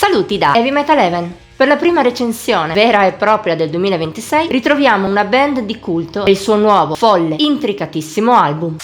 Saluti da Heavy Metal Heaven. Per la prima recensione vera e propria del 2026 ritroviamo una band di culto e il suo nuovo, folle, intricatissimo album.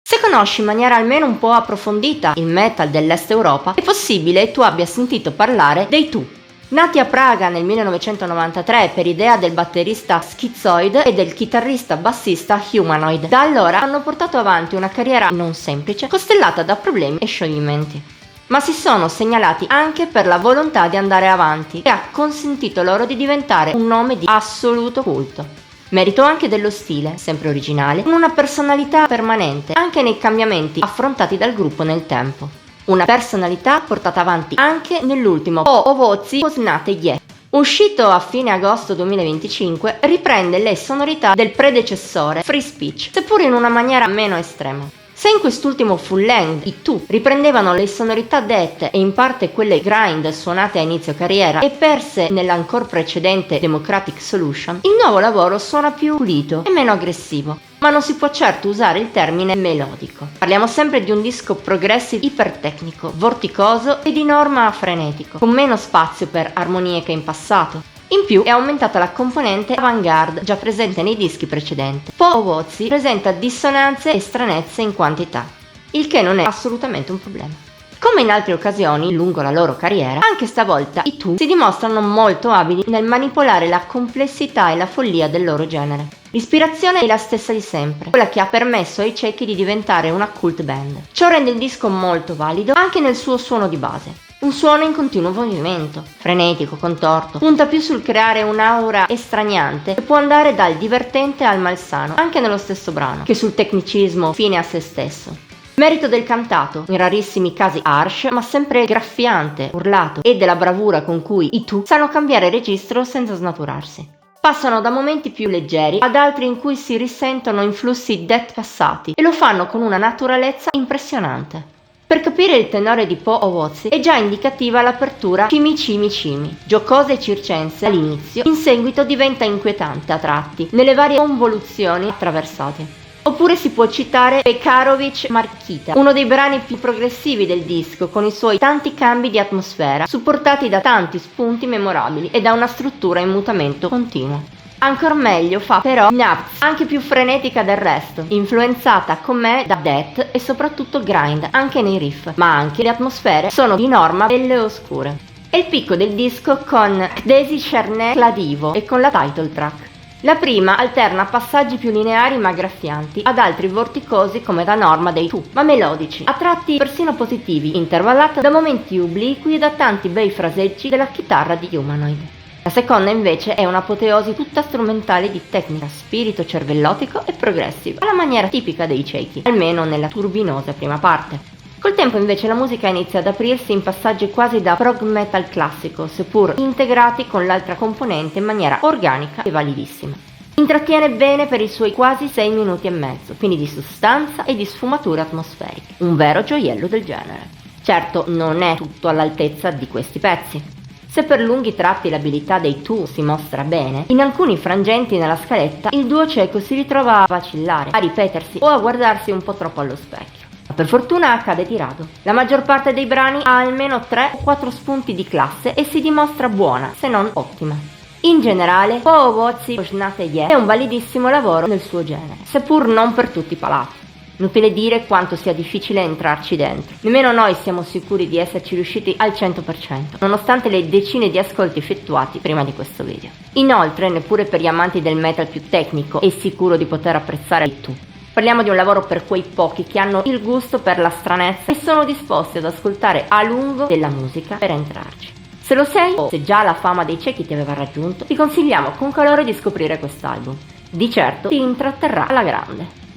Se conosci in maniera almeno un po' approfondita il metal dell'Est Europa, è possibile tu abbia sentito parlare dei Tool. Nati a Praga nel 1993 per idea del batterista Schizoid e del chitarrista bassista Humanoid, da allora hanno portato avanti una carriera non semplice, costellata da problemi e scioglimenti. Ma si sono segnalati anche per la volontà di andare avanti, che ha consentito loro di diventare un nome di assoluto culto. Merito anche dello stile, sempre originale, con una personalità permanente anche nei cambiamenti affrontati dal gruppo nel tempo. Una personalità portata avanti anche nell'ultimo Po Ovozi Poznate Je. Uscito a fine agosto 2025, riprende le sonorità del predecessore Free Speech, seppur in una maniera meno estrema. Se in quest'ultimo full length i Tool riprendevano le sonorità dette e in parte quelle grind suonate a inizio carriera e perse nell'ancor precedente Democratic Solution, il nuovo lavoro suona più pulito e meno aggressivo, ma non si può certo usare il termine melodico. Parliamo sempre di un disco progressive ipertecnico, vorticoso e di norma frenetico, con meno spazio per armonie che in passato. In più è aumentata la componente avant-garde già presente nei dischi precedenti. Po Ovozi presenta dissonanze e stranezze in quantità, il che non è assolutamente un problema. Come in altre occasioni lungo la loro carriera, anche stavolta i Tool si dimostrano molto abili nel manipolare la complessità e la follia del loro genere. L'ispirazione è la stessa di sempre, quella che ha permesso ai ciechi di diventare una cult band. Ciò rende il disco molto valido anche nel suo suono di base. Un suono in continuo movimento, frenetico, contorto, punta più sul creare un'aura estraniante che può andare dal divertente al malsano, anche nello stesso brano, che sul tecnicismo fine a se stesso. Merito del cantato, in rarissimi casi harsh, ma sempre graffiante, urlato, e della bravura con cui i Tool sanno cambiare registro senza snaturarsi. Passano da momenti più leggeri ad altri in cui si risentono influssi death passati e lo fanno con una naturalezza impressionante. Per capire il tenore di Po Ovozi è già indicativa l'apertura Cimi Cimi Cimi, giocosa e circense all'inizio, in seguito diventa inquietante a tratti, nelle varie convoluzioni attraversate. Oppure si può citare Pekarovic Markita, uno dei brani più progressivi del disco, con i suoi tanti cambi di atmosfera, supportati da tanti spunti memorabili e da una struttura in mutamento continuo. Ancor meglio fa però Naps, anche più frenetica del resto, influenzata com'è da death e soprattutto grind anche nei riff, ma anche le atmosfere sono di norma belle e oscure. È il picco del disco con Desi Cernè Cladivo e con la title track. La prima alterna passaggi più lineari ma graffianti ad altri vorticosi come da norma dei Tool, ma melodici, a tratti persino positivi, intervallata da momenti obliqui e da tanti bei fraseggi della chitarra di Humanoid. La seconda invece è un'apoteosi tutta strumentale di tecnica, spirito cervellotico e progressive, alla maniera tipica dei ciechi, almeno nella turbinosa prima parte. Col tempo invece la musica inizia ad aprirsi in passaggi quasi da prog metal classico, seppur integrati con l'altra componente in maniera organica e validissima. Intrattiene bene per i suoi quasi 6 minuti e mezzo, pieni di sostanza e di sfumature atmosferiche, un vero gioiello del genere. Certo, non è tutto all'altezza di questi pezzi. Se per lunghi tratti l'abilità dei Tool si mostra bene, in alcuni frangenti nella scaletta il duo cieco si ritrova a vacillare, a ripetersi o a guardarsi un po' troppo allo specchio. Ma per fortuna accade di rado. La maggior parte dei brani ha almeno 3 o 4 spunti di classe e si dimostra buona, se non ottima. In generale, Po Ovozi Poznate Je è un validissimo lavoro nel suo genere, seppur non per tutti i palati. Inutile dire quanto sia difficile entrarci dentro. Nemmeno noi siamo sicuri di esserci riusciti al 100%, nonostante le decine di ascolti effettuati prima di questo video. Inoltre, neppure per gli amanti del metal più tecnico è sicuro di poter apprezzare il Tool. Parliamo di un lavoro per quei pochi che hanno il gusto per la stranezza e sono disposti ad ascoltare a lungo della musica per entrarci. Se lo sei, o se già la fama dei ciechi ti aveva raggiunto, ti consigliamo con calore di scoprire quest'album. Di certo ti intratterrà alla grande.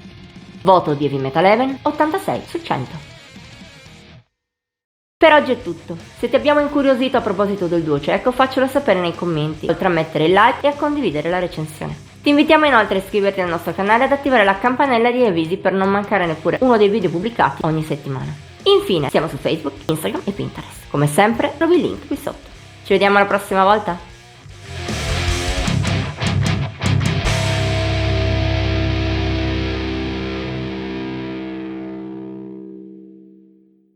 Voto di Heavy Metal Heaven 86 su 100. Per oggi è tutto. Se ti abbiamo incuriosito a proposito del duo cieco, faccelo sapere nei commenti, oltre a mettere il like e a condividere la recensione. Ti invitiamo inoltre a iscriverti al nostro canale e ad attivare la campanella di avvisi per non mancare neppure uno dei video pubblicati ogni settimana. Infine siamo su Facebook, Instagram e Pinterest. Come sempre trovi il link qui sotto. Ci vediamo la prossima volta!